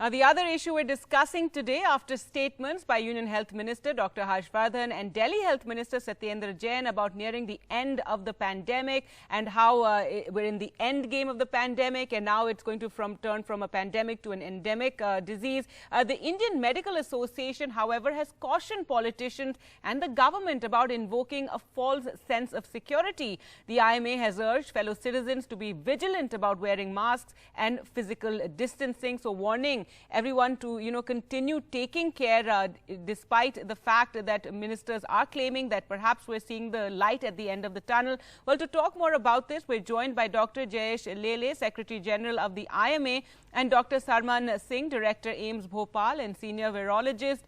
The other issue we're discussing today, after statements by Union Health Minister Dr. Harshvardhan and Delhi Health Minister Satyendra Jain about nearing the end of the pandemic and how we're in the end game of the pandemic and now it's going to turn from a pandemic to an endemic disease. The Indian Medical Association, however, has cautioned politicians and the government about invoking a false sense of security. The IMA has urged fellow citizens to be vigilant about wearing masks and physical distancing. So warning everyone to, continue taking care despite the fact that ministers are claiming that perhaps we're seeing the light at the end of the tunnel. Well, to talk more about this, we're joined by Dr. Jayesh Lele, Secretary General of the IMA, and Dr. Sarman Singh, Director, AIIMS Bhopal and Senior Virologist.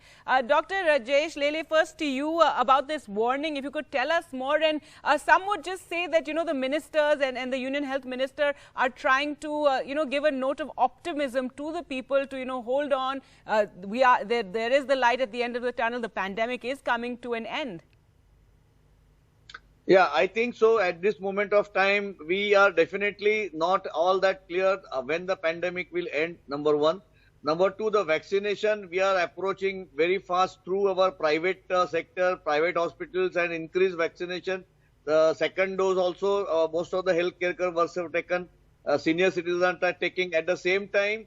Dr. Jayesh Lele, first to you about this warning, if you could tell us more. And some would just say that, the ministers and the Union Health Minister are trying to, give a note of optimism to the people to, hold on. There is the light at the end of the tunnel. The pandemic is coming to an end. Yeah, I think so. At this moment of time, we are definitely not all that clear when the pandemic will end, number one. Number two, the vaccination, we are approaching very fast through our private sector, private hospitals, and increased vaccination. The second dose also, most of the healthcare workers have taken, senior citizens are taking. At the same time,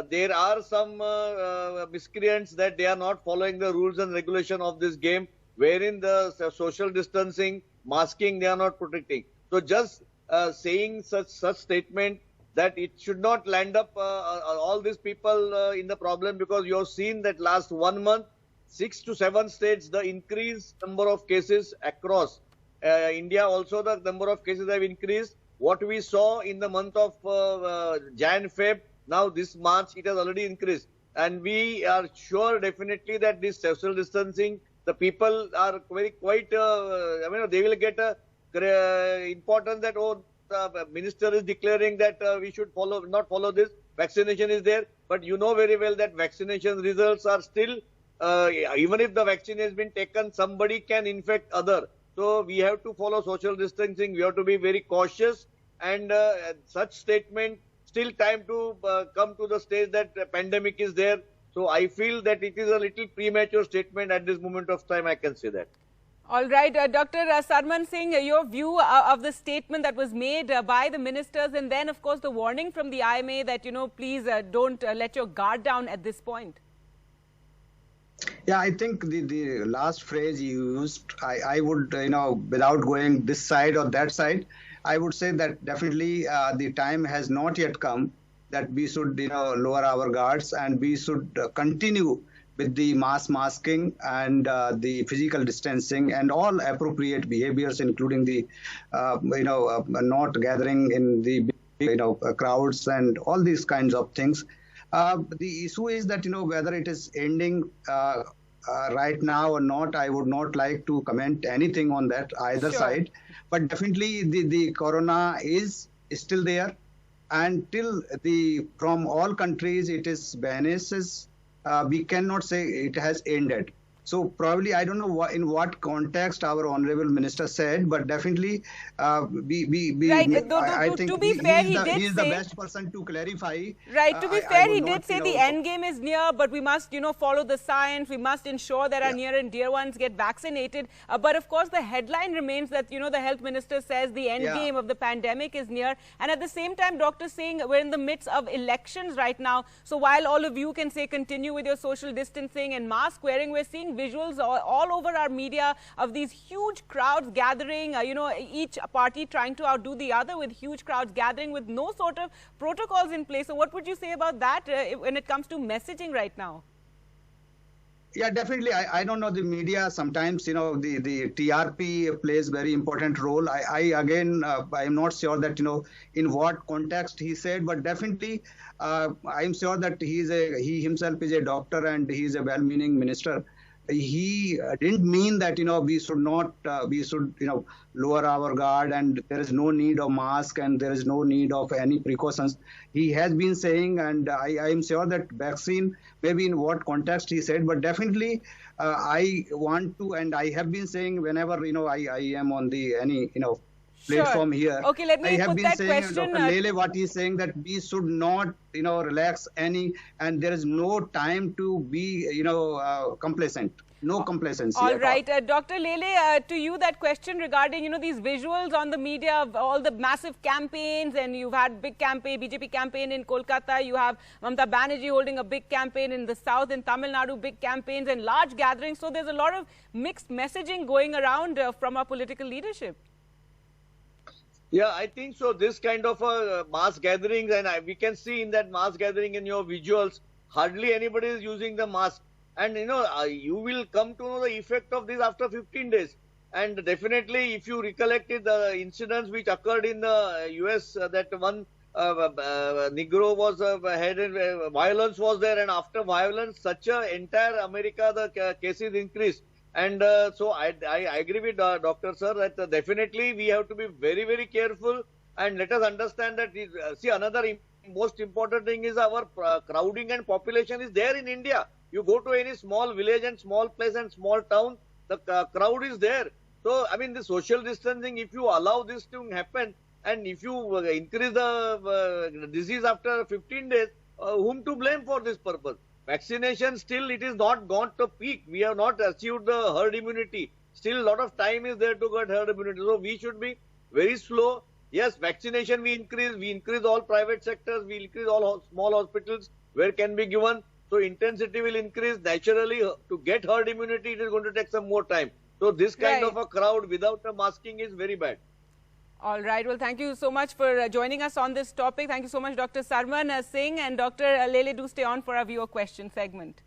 there are some miscreants that they are not following the rules and regulation of this game, wherein the social distancing, masking, they are not protecting. So just saying such statement that it should not land up all these people in the problem, because you have seen that last 1 month, 6 to 7 states, the increased number of cases across India also, the number of cases have increased. What we saw in the month of Jan, Feb, now this March, it has already increased. And we are sure definitely that this social distancing, the people are quite, they will get importance that, the minister is declaring that we should not follow this. Vaccination is there, but you know very well that vaccination results are still, even if the vaccine has been taken, somebody can infect other. So we have to follow social distancing. We have to be very cautious, and such statement, still time to come to the stage that the pandemic is there. So I feel that it is a little premature statement at this moment of time, I can say that. All right, Dr. Sarman Singh, your view of the statement that was made by the ministers, and then, of course, the warning from the IMA that, please don't let your guard down at this point. Yeah, I think the last phrase you used, I would, without going this side or that side, I would say that definitely the time has not yet come that we should, lower our guards, and we should continue with the masking and the physical distancing and all appropriate behaviors, including the, not gathering in the, crowds and all these kinds of things. The issue is that, whether it is ending right now or not, I would not like to comment anything on that either side. But definitely the corona is still there. And till from all countries it is vanishes, we cannot say it has ended. So probably, I don't know in what context our honorable minister said, but definitely I think to be fair, he is the best person to clarify. Right, to be fair, he did say the end game is near, but we must, follow the science. We must ensure that our near and dear ones get vaccinated. But of course, the headline remains that, the health minister says the end game of the pandemic is near. And at the same time, Dr. Singh, we're in the midst of elections right now. So while all of you can say continue with your social distancing and mask wearing, we're seeing visuals all over our media of these huge crowds gathering, each party trying to outdo the other with huge crowds gathering with no sort of protocols in place. So what would you say about that when it comes to messaging right now? Yeah, definitely. I don't know, the media sometimes, the TRP plays very important role. I am not sure that, in what context he said, but definitely I'm sure that he himself is a doctor and he is a well-meaning minister. He didn't mean that, we should not, lower our guard and there is no need of mask and there is no need of any precautions. He has been saying, and I am sure that vaccine, maybe in what context he said, but definitely I want to, and I have been saying whenever, I am on platform here. Okay, let me I have put been that saying, question. Dr. Lele, what he's saying that we should not, relax any, and there is no time to be, complacent. No complacency All at right, Dr. Lele, to you that question regarding these visuals on the media of all the massive campaigns, and you've had big campaign, BJP campaign in Kolkata, you have Mamata Banerjee holding a big campaign in the south, in Tamil Nadu, big campaigns and large gatherings. So there's a lot of mixed messaging going around from our political leadership. Yeah, I think so. This kind of mass gatherings, and we can see in that mass gathering in your visuals, hardly anybody is using the mask. And you will come to know the effect of this after 15 days. And definitely, if you recollected the incidents which occurred in the US, that one Negro was headed, violence was there, and after violence, such a entire America, the cases increased. And so I agree with Dr. Sir that definitely we have to be very, very careful, and let us understand that, see, another most important thing is our crowding and population is there in India. You go to any small village and small place and small town, the crowd is there. So, I mean, the social distancing, if you allow this to happen, and if you increase the disease after 15 days, whom to blame for this purpose? Vaccination, still it is not gone to peak. We have not achieved the herd immunity. Still a lot of time is there to get herd immunity. So we should be very slow. Yes, vaccination we increase all private sectors, we increase all small hospitals where can be given. So intensity will increase naturally. To get herd immunity, it is going to take some more time. So this kind of a crowd without the masking is very bad. All right. Well, thank you so much for joining us on this topic. Thank you so much, Dr. Sarman Singh, and Dr. Lele. Do stay on for our viewer question segment.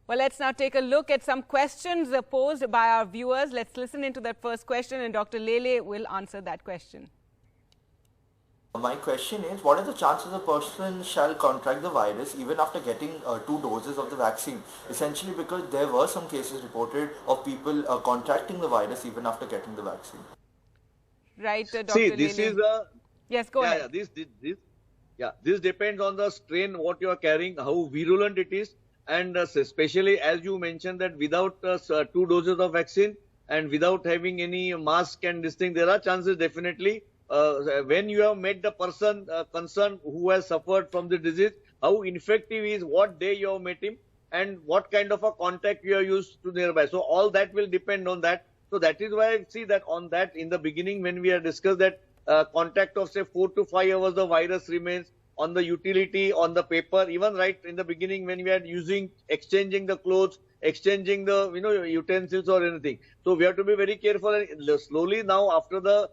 Well, let's now take a look at some questions posed by our viewers. Let's listen into that first question, and Dr. Lele will answer that question. My question is, what are the chances a person shall contract the virus even after getting 2 doses of the vaccine? Essentially because there were some cases reported of people contracting the virus even after getting the vaccine. Right, Dr. See, Lele. this is a... Yes, go ahead. This depends on the strain, what you are carrying, how virulent it is. And especially as you mentioned that without 2 doses of vaccine and without having any mask and this thing, there are chances definitely. When you have met the person concerned who has suffered from the disease, how infective he is, what day you have met him, and what kind of a contact you have used to nearby. So all that will depend on that. So that is why I see that on that in the beginning when we have discussed that contact of say 4 to 5 hours the virus remains on the utility, on the paper, even right in the beginning when we are exchanging the clothes, exchanging the utensils or anything. So we have to be very careful, and slowly now after the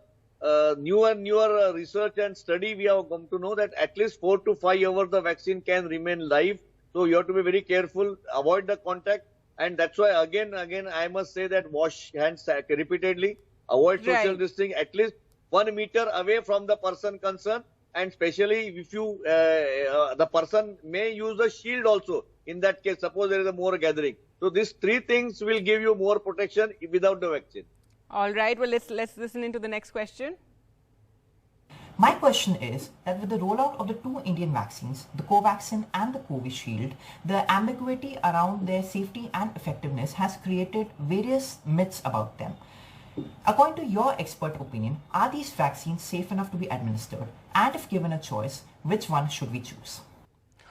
newer research and study, we have come to know that at least 4 to 5 hours the vaccine can remain live. So you have to be very careful, avoid the contact, and that's why again I must say that wash hands repeatedly, avoid social distancing at least 1 meter away from the person concerned, and especially if you the person may use a shield also in that case. Suppose there is a more gathering. So these 3 things will give you more protection without the vaccine. All right. Well, let's listen into the next question. My question is that with the rollout of the 2 Indian vaccines, the Covaxin and the Covishield, the ambiguity around their safety and effectiveness has created various myths about them. According to your expert opinion, are these vaccines safe enough to be administered? And if given a choice, which one should we choose?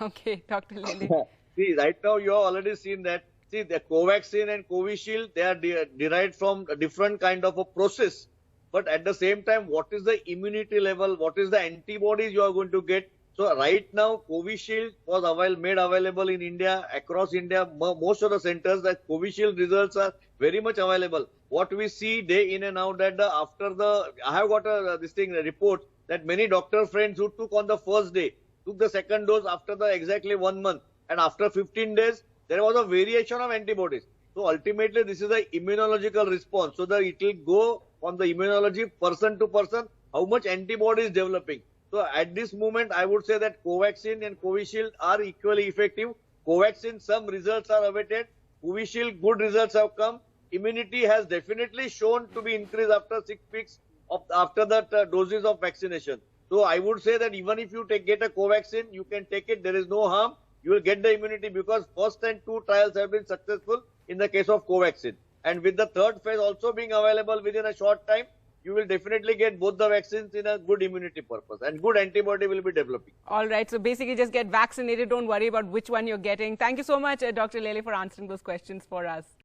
Okay, Dr. Lele. See, right now you have already seen that. See, the Covaxin and Covishield, they are derived from a different kind of a process. But at the same time, what is the immunity level? What is the antibodies you are going to get? So right now, Covishield was made available in India, across India. Most of the centers, the Covishield results are very much available. What we see day in and out that I have got a report that many doctor friends who took on the first day, took the second dose after exactly 1 month, and after 15 days, there was a variation of antibodies. So ultimately, this is an immunological response. So that it will go on the immunology person to person, how much antibody is developing. So at this moment, I would say that Covaxin and Covishield are equally effective. Covaxin, some results are awaited. Covishield, good results have come. Immunity has definitely shown to be increased after 6 weeks after that doses of vaccination. So I would say that even if you get a Covaxin, you can take it. There is no harm. You will get the immunity because first and 2 trials have been successful in the case of Covaxin. And with the third phase also being available within a short time, you will definitely get both the vaccines in a good immunity purpose, and good antibody will be developing. All right. So basically just get vaccinated. Don't worry about which one you're getting. Thank you so much, Dr. Lele, for answering those questions for us.